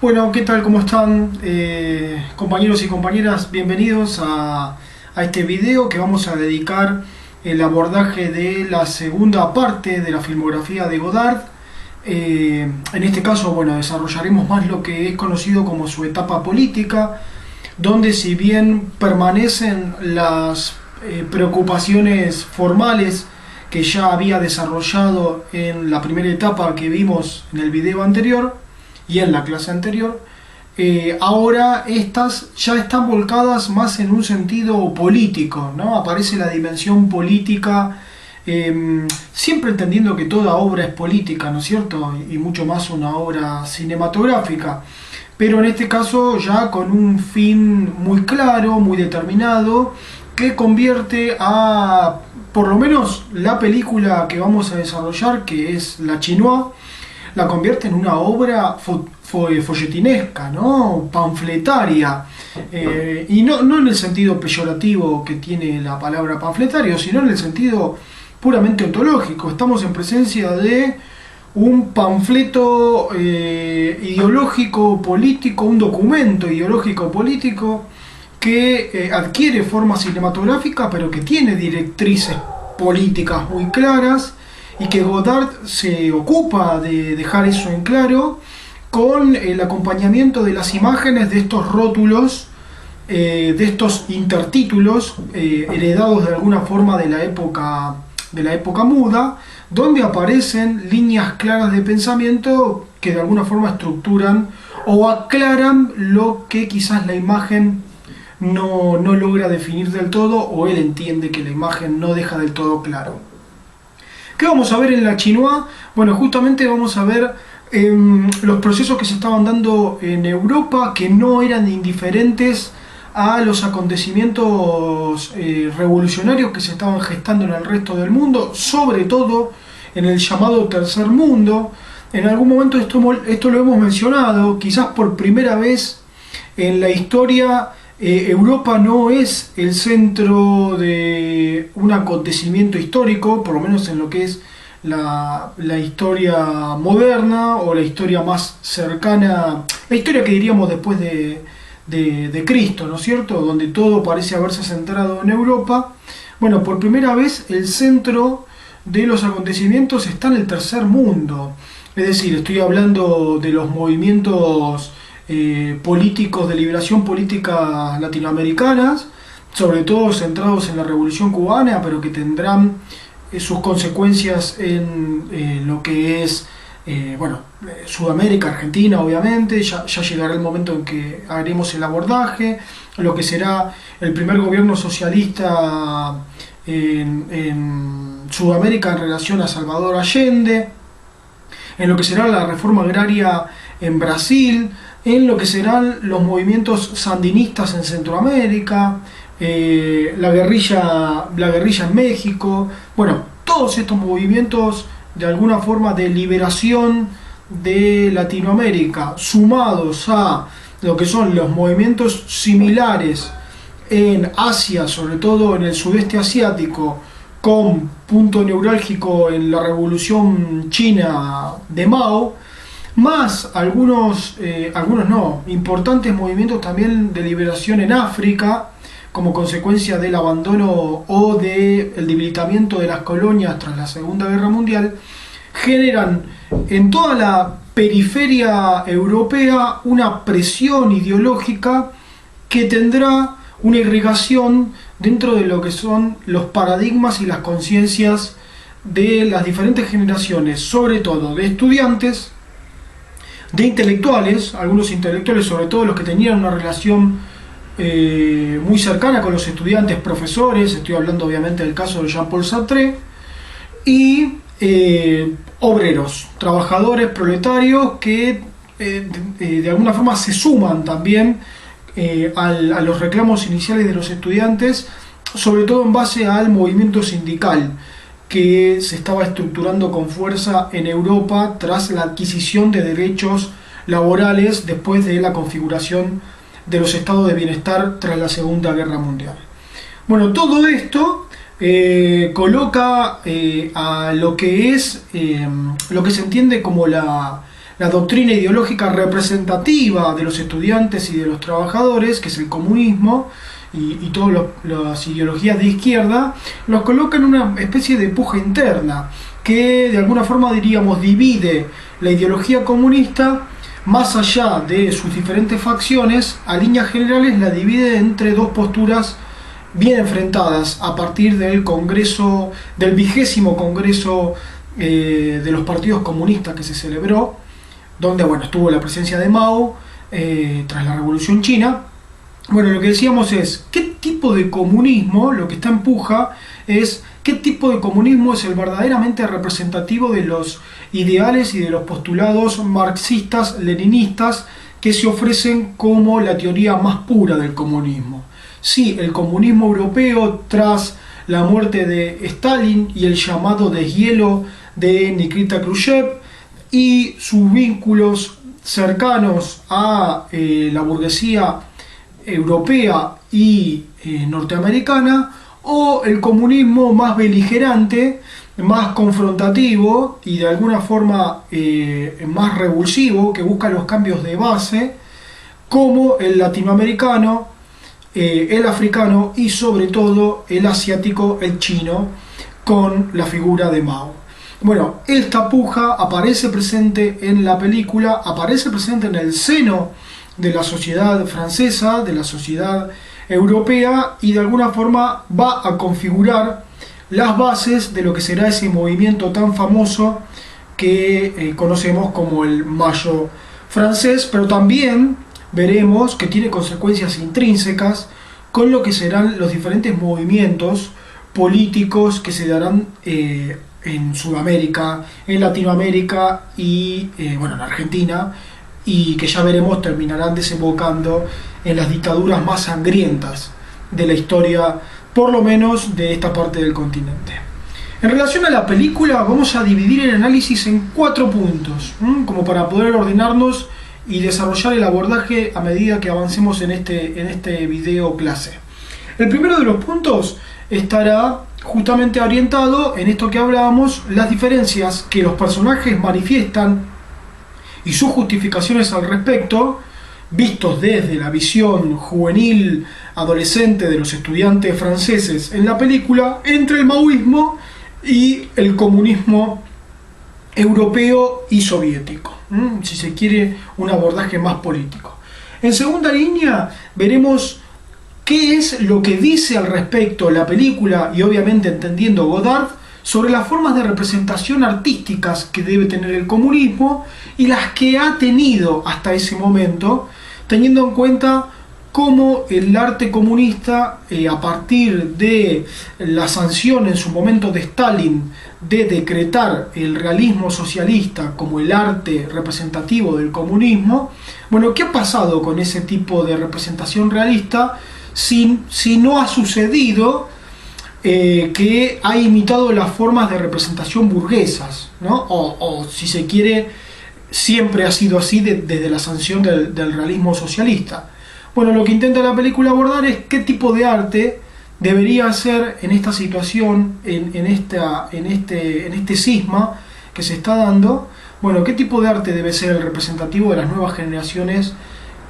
Bueno, ¿qué tal? ¿Cómo están, compañeros y compañeras? Bienvenidos a este video que vamos a dedicar el abordaje de la segunda parte de la filmografía de Godard. En este caso, bueno, desarrollaremos más lo que es conocido como su etapa política, donde si bien permanecen las preocupaciones formales que ya había desarrollado en la primera etapa que vimos en el video anterior y en la clase anterior, ahora estas ya están volcadas más en un sentido político, ¿no? Aparece la dimensión política, siempre entendiendo que toda obra es política, ¿no es cierto? Y mucho más una obra cinematográfica, pero en este caso ya con un fin muy claro, muy determinado, que convierte a, por lo menos la película que vamos a desarrollar, que es La Chinoise, la convierte en una obra folletinesca, ¿no? Panfletaria, y no en el sentido peyorativo que tiene la palabra panfletario, sino en el sentido puramente ontológico. Estamos en presencia de un panfleto ideológico político, un documento ideológico político que adquiere forma cinematográfica, pero que tiene directrices políticas muy claras, y que Godard se ocupa de dejar eso en claro con el acompañamiento de las imágenes de estos rótulos, de estos intertítulos heredados de alguna forma de la época muda, donde aparecen líneas claras de pensamiento que de alguna forma estructuran o aclaran lo que quizás la imagen no logra definir del todo, o él entiende que la imagen no deja del todo claro. ¿Qué vamos a ver en La Chinoise? Bueno, justamente vamos a ver los procesos que se estaban dando en Europa, que no eran indiferentes a los acontecimientos revolucionarios que se estaban gestando en el resto del mundo, sobre todo en el llamado Tercer Mundo. En algún momento esto lo hemos mencionado, quizás por primera vez en la historia. Europa no es el centro de un acontecimiento histórico, por lo menos en lo que es la historia moderna, o la historia más cercana, la historia que diríamos después de Cristo, ¿no es cierto? Donde todo parece haberse centrado en Europa. Bueno, por primera vez el centro de los acontecimientos está en el Tercer Mundo. Es decir, estoy hablando de los movimientos políticos de liberación política latinoamericanas, sobre todo centrados en la Revolución Cubana, pero que tendrán sus consecuencias en lo que es Sudamérica, Argentina, obviamente. Ya llegará el momento en que haremos el abordaje, lo que será el primer gobierno socialista en Sudamérica en relación a Salvador Allende, en lo que será la reforma agraria en Brasil, en lo que serán los movimientos sandinistas en Centroamérica, la guerrilla en México. Bueno, todos estos movimientos de alguna forma de liberación de Latinoamérica, sumados a lo que son los movimientos similares en Asia, sobre todo en el sudeste asiático, con punto neurálgico en la Revolución China de Mao, más algunos importantes movimientos también de liberación en África, como consecuencia del abandono o del debilitamiento de las colonias tras la Segunda Guerra Mundial, generan en toda la periferia europea una presión ideológica que tendrá una irrigación dentro de lo que son los paradigmas y las conciencias de las diferentes generaciones, sobre todo de estudiantes, de intelectuales, algunos intelectuales, sobre todo los que tenían una relación muy cercana con los estudiantes, profesores. Estoy hablando obviamente del caso de Jean-Paul Sartre, y obreros, trabajadores, proletarios, que de alguna forma se suman también a los reclamos iniciales de los estudiantes, sobre todo en base al movimiento sindical que se estaba estructurando con fuerza en Europa tras la adquisición de derechos laborales después de la configuración de los estados de bienestar tras la Segunda Guerra Mundial. Bueno, todo esto coloca a lo que es lo que se entiende como la la doctrina ideológica representativa de los estudiantes y de los trabajadores, que es el comunismo, y todas las ideologías de izquierda, los coloca en una especie de puja interna, que de alguna forma, diríamos, divide la ideología comunista, más allá de sus diferentes facciones, a líneas generales la divide entre dos posturas bien enfrentadas a partir del Congreso, del 20º Congreso de los partidos comunistas que se celebró, donde bueno, estuvo la presencia de Mao tras la Revolución China. Bueno, lo que decíamos es, ¿qué tipo de comunismo, lo que está en puja, es qué tipo de comunismo es el verdaderamente representativo de los ideales y de los postulados marxistas, leninistas, que se ofrecen como la teoría más pura del comunismo? Sí, el comunismo europeo tras la muerte de Stalin y el llamado deshielo de Nikita Khrushchev y sus vínculos cercanos a la burguesía europea y norteamericana, o el comunismo más beligerante, más confrontativo y de alguna forma más revulsivo, que busca los cambios de base, como el latinoamericano, el africano y sobre todo el asiático, el chino, con la figura de Mao. Bueno, esta puja aparece presente en la película, aparece presente en el seno de la sociedad francesa, de la sociedad europea, y de alguna forma va a configurar las bases de lo que será ese movimiento tan famoso que conocemos como el Mayo francés, pero también veremos que tiene consecuencias intrínsecas con lo que serán los diferentes movimientos políticos que se darán en Sudamérica, en Latinoamérica y bueno, en Argentina, y que ya veremos terminarán desembocando en las dictaduras más sangrientas de la historia, por lo menos de esta parte del continente. En relación a la película, vamos a dividir el análisis en 4 puntos, como para poder ordenarnos y desarrollar el abordaje a medida que avancemos en este video clase. El primero de los puntos estará justamente orientado en esto que hablábamos, las diferencias que los personajes manifiestan y sus justificaciones al respecto, vistos desde la visión juvenil, adolescente de los estudiantes franceses en la película, entre el maoísmo y el comunismo europeo y soviético, si se quiere un abordaje más político. En segunda línea veremos qué es lo que dice al respecto la película, y obviamente entendiendo Godard, sobre las formas de representación artísticas que debe tener el comunismo y las que ha tenido hasta ese momento, teniendo en cuenta cómo el arte comunista, a partir de la sanción en su momento de Stalin de decretar el realismo socialista como el arte representativo del comunismo, bueno, ¿qué ha pasado con ese tipo de representación realista si no ha sucedido que ha imitado las formas de representación burguesas, ¿no? O si se quiere, siempre ha sido así desde la sanción del realismo socialista? Bueno, lo que intenta la película abordar es qué tipo de arte debería ser en esta situación, en este cisma que se está dando. Bueno, qué tipo de arte debe ser el representativo de las nuevas generaciones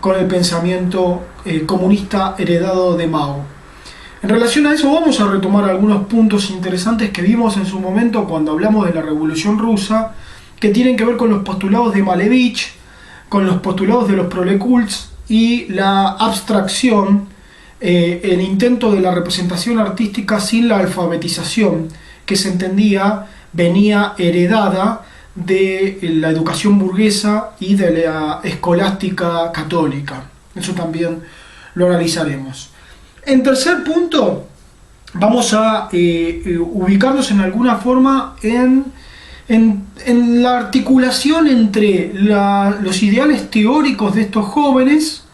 con el pensamiento comunista heredado de Mao. En relación a eso vamos a retomar algunos puntos interesantes que vimos en su momento cuando hablamos de la Revolución Rusa, que tienen que ver con los postulados de Malevich, con los postulados de los prolekults y la abstracción, el intento de la representación artística sin la alfabetización, que se entendía venía heredada de la educación burguesa y de la escolástica católica. Eso también lo analizaremos. En tercer punto, vamos a ubicarnos en alguna forma en la articulación entre los ideales teóricos de estos jóvenes,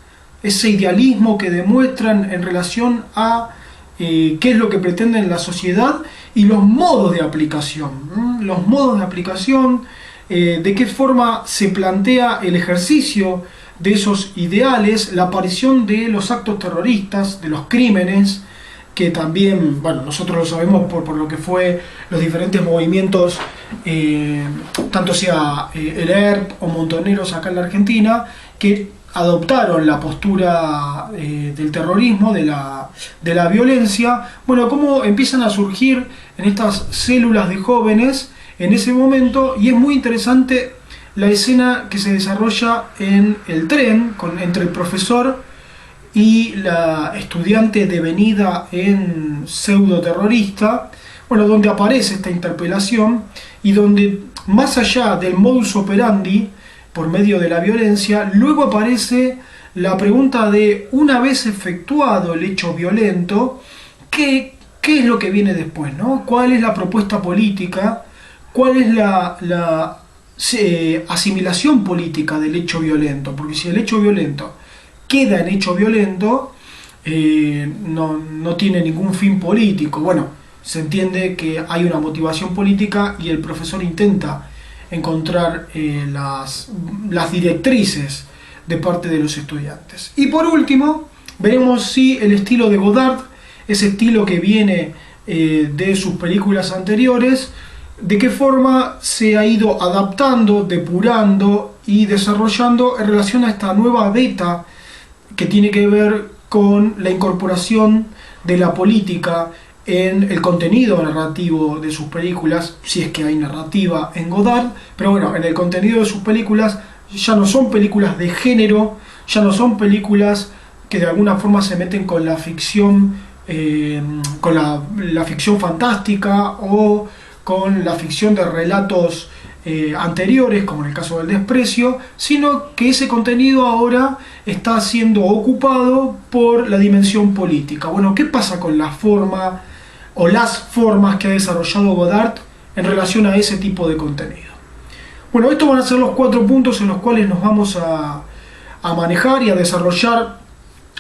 ese idealismo que demuestran en relación a qué es lo que pretenden la sociedad, y los modos de aplicación. Los modos de aplicación, de qué forma se plantea el ejercicio de esos ideales, la aparición de los actos terroristas, de los crímenes, que también, bueno, nosotros lo sabemos por lo que fue los diferentes movimientos, tanto sea el ERP o Montoneros acá en la Argentina, que adoptaron la postura del terrorismo, de la violencia. Bueno, cómo empiezan a surgir en estas células de jóvenes en ese momento, y es muy interesante la escena que se desarrolla en el tren entre el profesor y la estudiante devenida en pseudo terrorista, bueno, donde aparece esta interpelación y donde, más allá del modus operandi por medio de la violencia, luego aparece la pregunta de, una vez efectuado el hecho violento, ¿qué es lo que viene después, ¿no? ¿Cuál es la propuesta política? ¿Cuál es la asimilación política del hecho violento? Porque si el hecho violento queda en hecho violento, no tiene ningún fin político. Bueno, se entiende que hay una motivación política y el profesor intenta encontrar las directrices de parte de los estudiantes. Y por último, veremos si el estilo de Godard, ese estilo que viene de sus películas anteriores, de qué forma se ha ido adaptando, depurando y desarrollando en relación a esta nueva beta que tiene que ver con la incorporación de la política en el contenido narrativo de sus películas, si es que hay narrativa en Godard, pero bueno, en el contenido de sus películas ya no son películas de género, ya no son películas que de alguna forma se meten con la ficción, con la ficción fantástica o con la ficción de relatos anteriores, como en el caso del Desprecio, sino que ese contenido ahora está siendo ocupado por la dimensión política. Bueno, ¿qué pasa con la forma o las formas que ha desarrollado Godard en relación a ese tipo de contenido? Bueno, estos van a ser los 4 puntos en los cuales nos vamos a manejar y a desarrollar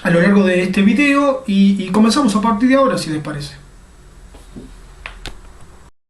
a lo largo de este video, y comenzamos a partir de ahora, si les parece.